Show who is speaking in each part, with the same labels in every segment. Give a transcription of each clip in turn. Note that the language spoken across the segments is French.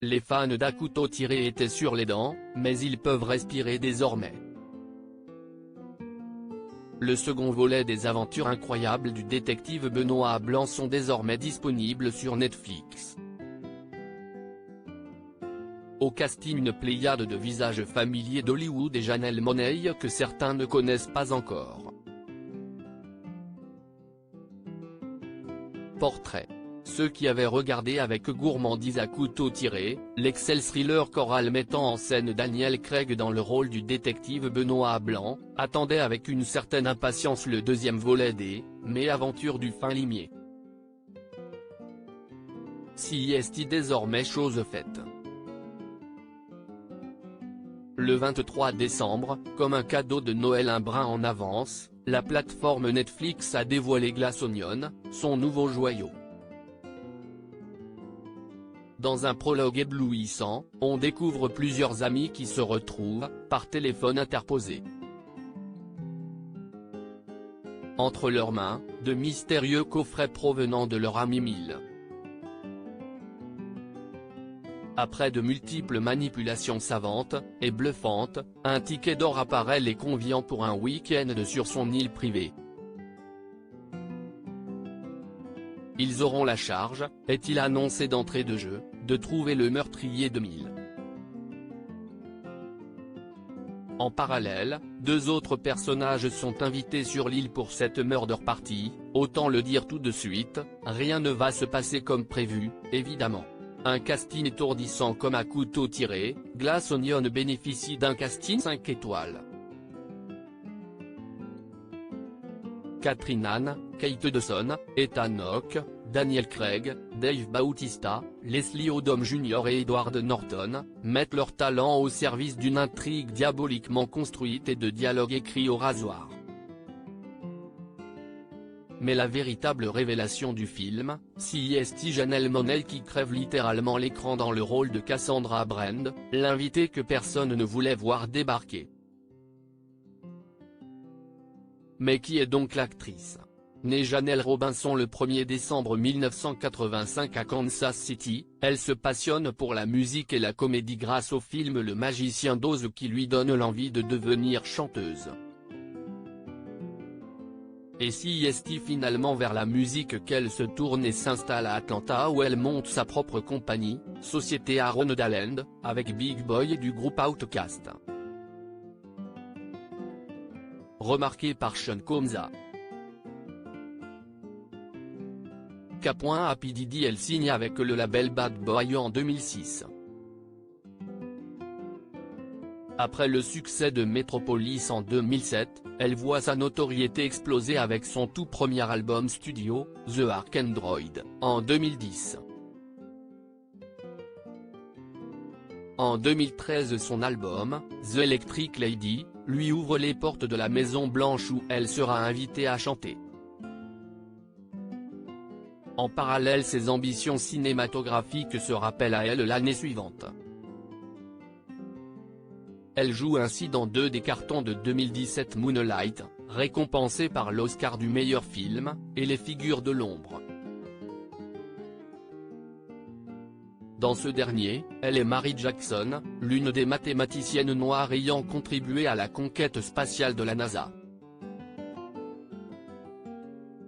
Speaker 1: Les fans d'À couteau tiré étaient sur les dents, mais ils peuvent respirer désormais. Le second volet des aventures incroyables du détective Benoît Blanc sont désormais disponibles sur Netflix. Au casting, une pléiade de visages familiers d'Hollywood et Janelle Monáe que certains ne connaissent pas encore. Portrait. Ceux qui avaient regardé avec gourmandise À couteau tiré, l'excellent thriller choral mettant en scène Daniel Craig dans le rôle du détective Benoît Blanc, attendaient avec une certaine impatience le deuxième volet des « Mésaventures du fin limier ». Si est désormais chose faite. Le 23 décembre, comme un cadeau de Noël un brin en avance, la plateforme Netflix a dévoilé Glass Onion, son nouveau joyau. Dans un prologue éblouissant, on découvre plusieurs amis qui se retrouvent, par téléphone interposé. Entre leurs mains, de mystérieux coffrets provenant de leur ami Mill. Après de multiples manipulations savantes, et bluffantes, un ticket d'or apparaît les conviant pour un week-end sur son île privée. Ils auront la charge, est-il annoncé d'entrée de jeu, de trouver le meurtrier de Mill. En parallèle, deux autres personnages sont invités sur l'île pour cette murder party, autant le dire tout de suite, rien ne va se passer comme prévu, évidemment. Un casting étourdissant comme À couteau tiré, Glass Onion bénéficie d'un casting 5 étoiles. Catherine Hahn, Kate Hudson, Ethan Hawke, Daniel Craig, Dave Bautista, Leslie Odom Jr. et Edward Norton, mettent leur talent au service d'une intrigue diaboliquement construite et de dialogues écrits au rasoir. Mais la véritable révélation du film, c'est Janelle Monáe qui crève littéralement l'écran dans le rôle de Cassandra Brand, l'invitée que personne ne voulait voir débarquer. Mais qui est donc l'actrice ? Née Janelle Robinson le 1er décembre 1985 à Kansas City, elle se passionne pour la musique et la comédie grâce au film Le Magicien d'Oz qui lui donne l'envie de devenir chanteuse. Et c'est finalement vers la musique qu'elle se tourne et s'installe à Atlanta où elle monte sa propre compagnie, Société Aaron Dalland, avec Big Boy du groupe Outkast. Remarquée par Sean Combs. À P. Diddy, elle signe avec le label Bad Boy en 2006. Après le succès de Metropolis en 2007, elle voit sa notoriété exploser avec son tout premier album studio, The Ark Android, en 2010. En 2013 son album, The Electric Lady, lui ouvre les portes de la Maison Blanche où elle sera invitée à chanter. En parallèle, ses ambitions cinématographiques se rappellent à elle l'année suivante. Elle joue ainsi dans deux des cartons de 2017 Moonlight, récompensé par l'Oscar du meilleur film, et Les Figures de l'ombre. Dans ce dernier, elle est Mary Jackson, l'une des mathématiciennes noires ayant contribué à la conquête spatiale de la NASA.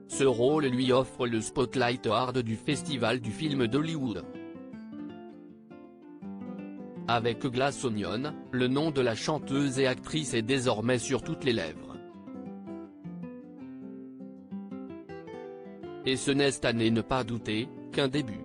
Speaker 1: Ce rôle lui offre le Spotlight Award du Festival du film d'Hollywood. Avec Glass Onion, le nom de la chanteuse et actrice est désormais sur toutes les lèvres. Et ce n'est à ne pas douter, qu'un début.